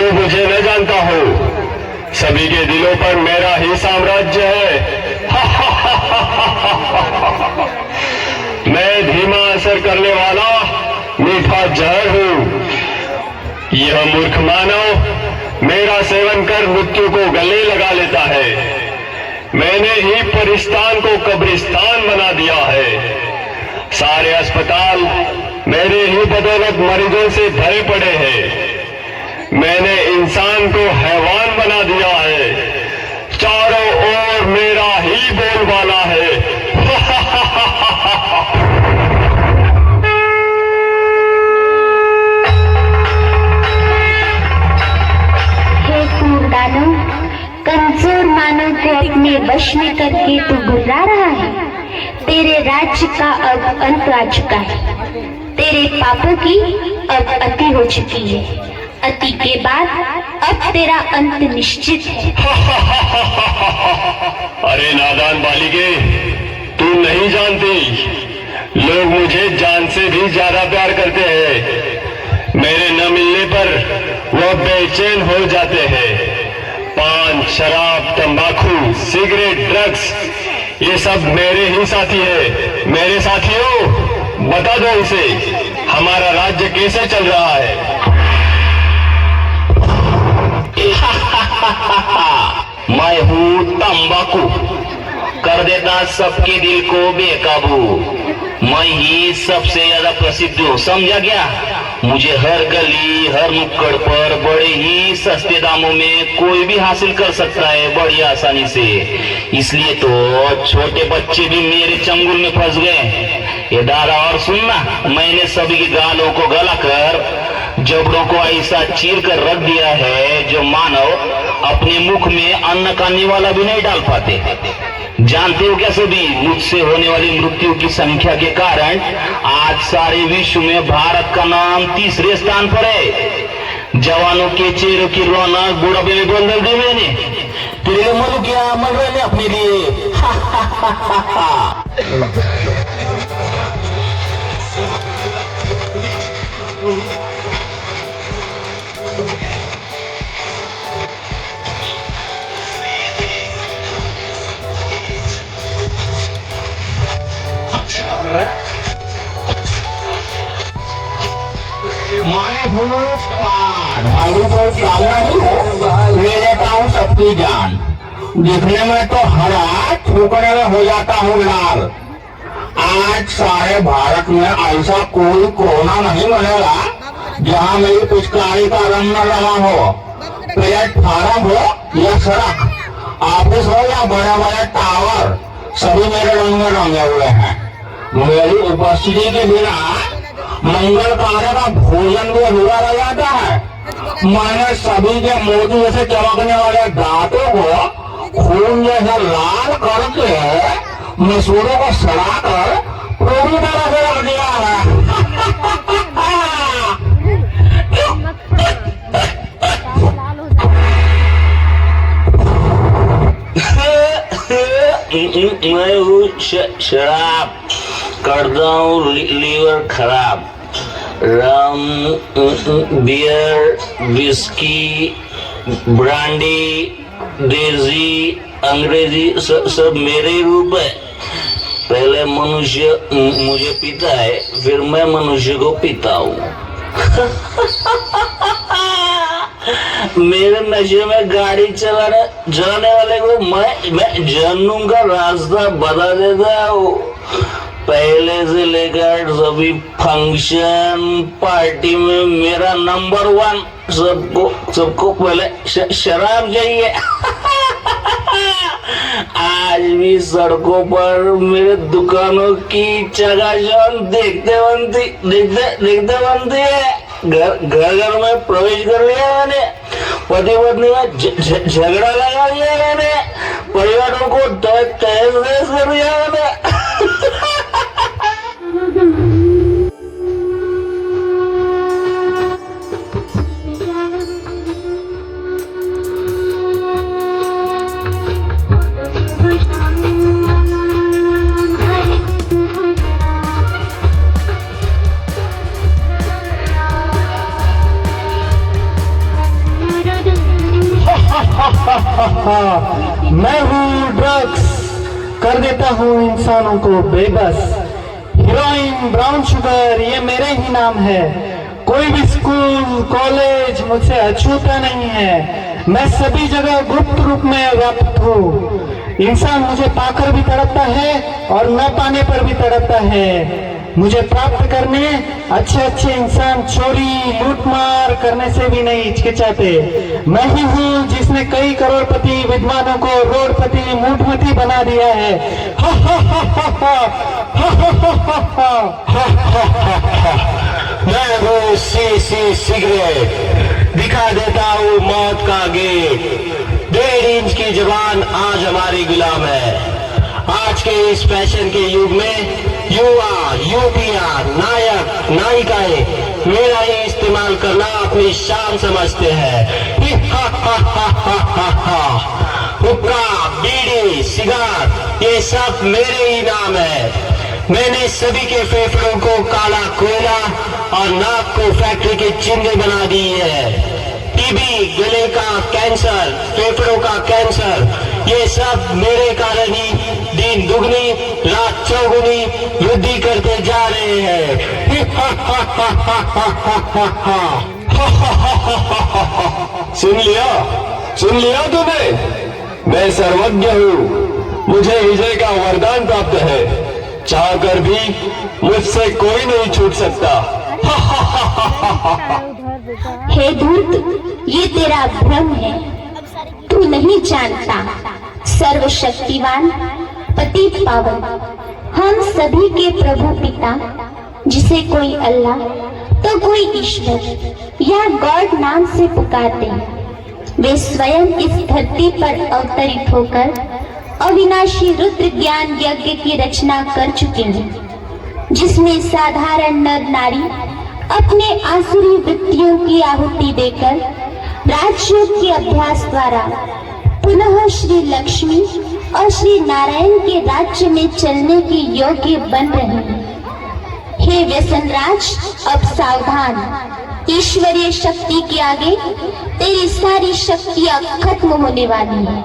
जो मुझे न जानता हो, सभी के दिलों पर मेरा ही साम्राज्य है। मैं धीमा असर करने वाला मीठा जहर हूं। यह मूर्ख मानव मेरा सेवन कर मृत्यु को गले लगा लेता है। मैंने ही परिस्तान को कब्रिस्तान बना दिया है। सारे अस्पताल मेरे ही बदौलत मरीजों से भरे पड़े हैं। मैंने इंसान को हैवान बना दिया है। चारों ओर मेरा ही बोलबाला है। हे कूड़दानो, कमजोर मानव को अपने वश में करके तू गुर्रा रहा है। तेरे राज्य का अब अंत आ चुका है। तेरे पापों की अब अति हो चुकी है। अति के बाद अब तेरा अंत निश्चित है। अरे नादान बालिके, तू नहीं जानती, लोग मुझे जान से भी ज्यादा प्यार करते हैं। मेरे न मिलने पर वह बेचैन हो जाते हैं। पान, शराब, तंबाकू, सिगरेट, ड्रग्स, ये सब मेरे ही साथी है। मेरे साथियों, बता दो इसे, हमारा राज्य कैसे चल रहा है? मैं हूँ तंबाकू, कर देता सबके दिल को बेकाबू। मैं ही सबसे ज्यादा प्रसिद्ध हूँ, समझा क्या? मुझे हर गली, हर नुक्कड़ पर बड़े ही सस्ते दामों में कोई भी हासिल कर सकता है, बड़ी आसानी से। इसलिए तो छोटे बच्चे भी मेरे चंगुल में फंस गए। ये दादा, और सुनना, मैंने सभी की गालों को गलाकर, जबड़ों को ऐसा चीर कर रख दिया है जो मानव अपने मुख में अन्न का निवाला भी नहीं डाल पाते। जानते हो क्या सभी, मुझसे होने वाली मृत्यु की संख्या के कारण आज सारे विश्व में भारत का नाम तीसरे स्थान पर है। जवानों के चेहरों की रौनक बुढ़ापे में बदल दी मैंने। तेरे लिए मर क्या मर रहे हैं अपने लिए। ले लेता हूँ सबकी जान। दिखने में तो हरा, ठोकने में हो जाता हूँ लाल। आज सारे भारत में ऐसा कोई कोना नहीं बनेगा जहाँ मेरी पिचकारी का रंग न लगा हो। प्लेटफार्म हो या सड़क, ऑफिस हो या बड़े बड़े टावर, सभी मेरे रंग में रंगे हुए हैं। मेरी उपस्थिति के बिना मंगल कार्य का भोजन भी अधूरा रह जाता है। मैंने सभी के मोती जैसे चमकने वाले दांतों को खून जैसे लाल करके मसूरों को सड़ाकर पूरी तरह से रख दिया है। मैं हूँ शराब, करता हूँ लीवर खराब। रम, बियर, विस्की, ब्रांडी, देसी, अंग्रेजी, सब मेरे ही रूप है। पहले मनुष्य मुझे पीता है, फिर मैं मनुष्य को पीता हूँ। मेरे नशे में गाड़ी चलाने वाले को मैं जहन्नुम का रास्ता बता देता हूँ। पहले से लेकर सभी फंक्शन पार्टी में मेरा नंबर 1। सबको पहले शराब चाहिए। आज भी सड़कों पर मेरे दुकानों की चकाचौंध देखते बनती है। घर में प्रवेश कर लिया मैंने, पति पत्नी में झगड़ा लगा दिया मैंने, परिवारों को तहस कर दिया मैंने। मैं हूँ ड्रग्स, कर देता हूँ इंसानों को बेबस। हीरोइन, ब्राउन शुगर, ये मेरे ही नाम है। कोई भी स्कूल कॉलेज मुझसे अछूता नहीं है। मैं सभी जगह गुप्त रूप में व्याप्त हूँ। इंसान मुझे पाकर भी तड़पता है और न पाने पर भी तड़पता है। मुझे प्राप्त करने अच्छे अच्छे इंसान चोरी लूटमार करने से भी नहीं हिचकिचाते। मैं ही हूँ जिसने कई करोड़पति विद्वानों को रोडपति मूढ़मती बना दिया है। हा हा हा हा हा हा हा हा हा। मैं हूँ सी सिगरेट, दिखा देता हूँ मौत का गेट। 1.5 इंच की जबान आज हमारी गुलाम है। आज के इस फैशन के युग में युवा युवतियां नायक नायिकाएं मेरा ही इस्तेमाल करना अपनी शान समझते हैं। हुक्का, बीड़ी, सिगार, ये सब मेरे ही नाम है। मैंने सभी के फेफड़ों को काला कोयला और नाक को फैक्ट्री के चिन्ह बना दी है। टीबी, गले का कैंसर, फेफड़ों का कैंसर, ये सब मेरे कारण ही दिन दुगनी रात चौगुनी वृद्धि करते जा रहे हैं। सुन लिया तूने? मैं सर्वज्ञ हूँ, मुझे विजय का वरदान प्राप्त है। चाहकर भी मुझसे कोई नहीं छूट सकता। हे धूर्त, ये तेरा भ्रम है। तू नहीं जानता, सर्वशक्तिवान पतित पावन हम सभी के प्रभु पिता, जिसे कोई अल्लाह तो कोई ईश्वर या गॉड नाम से पुकारते हैं, वे स्वयं इस धरती पर अवतरित होकर अविनाशी रुद्र ज्ञान यज्ञ की रचना कर चुके हैं, जिसमें साधारण नर नारी अपने आसुरी वृत्तियों की आहुति देकर राजयोग के अभ्यास द्वारा पुनः श्री लक्ष्मी और श्री नारायण के राज्य में चलने के योग्य बन रहे हैं। हे व्यसनराज, अब सावधान। ईश्वरीय शक्ति के आगे तेरी सारी शक्तियां खत्म होने वाली है।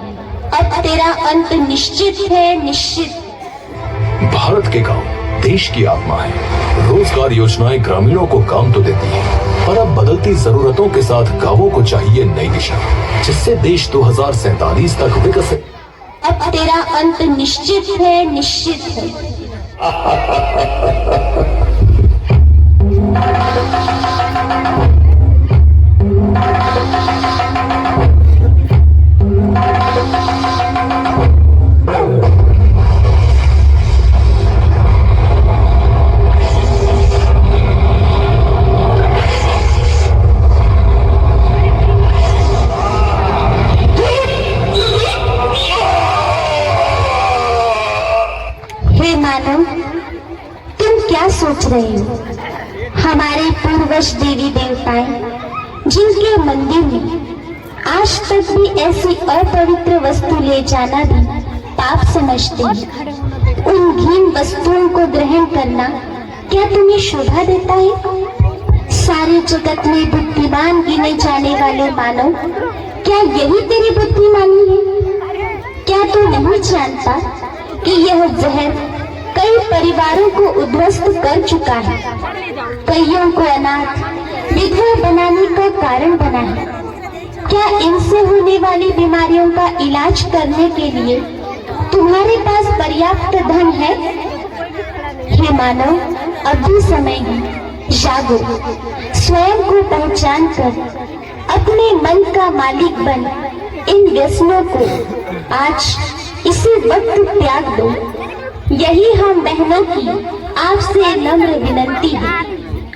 अब तेरा अंत निश्चित है, निश्चित। भारत के गांव देश की आत्मा है। रोजगार योजनाएं ग्रामीणों को काम तो देती है, पर अब बदलती जरूरतों के साथ गांवों को चाहिए नई दिशा, जिससे देश 2047 तक विकसित। अब तेरा अंत निश्चित है, निश्चित है। सोच रही हूँ, हमारे पूर्वज देवी देवताएं जिनके मंदिर में आज तक भी ऐसी अपवित्र वस्तु ले जाना भी पाप समझते हैं, उन घिन वस्तुओं को ग्रहण करना क्या तुम्हें शोभा देता है? सारे जगत में बुद्धिमान गिने जाने वाले मानव, क्या यही तेरी बुद्धिमानी है? क्या तू नहीं जानता कि यह जहर कई परिवारों को उद्ध्वस्त कर चुका है, कईयों को अनाथ विधवा बनाने का कारण बना है? क्या इनसे होने वाली बीमारियों का इलाज करने के लिए तुम्हारे पास पर्याप्त धन है? हे मानव, अब भी समय है, जागो, स्वयं को पहचान कर अपने मन का मालिक बन इन व्यसनों को आज इसी वक्त त्याग दो। यही हम बहनों की आपसे नम्र विनंती है।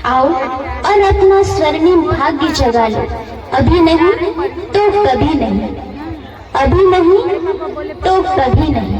आओ और अपना स्वर्णिम भाग्य जगा लो। अभी नहीं तो कभी नहीं, अभी नहीं तो कभी नहीं।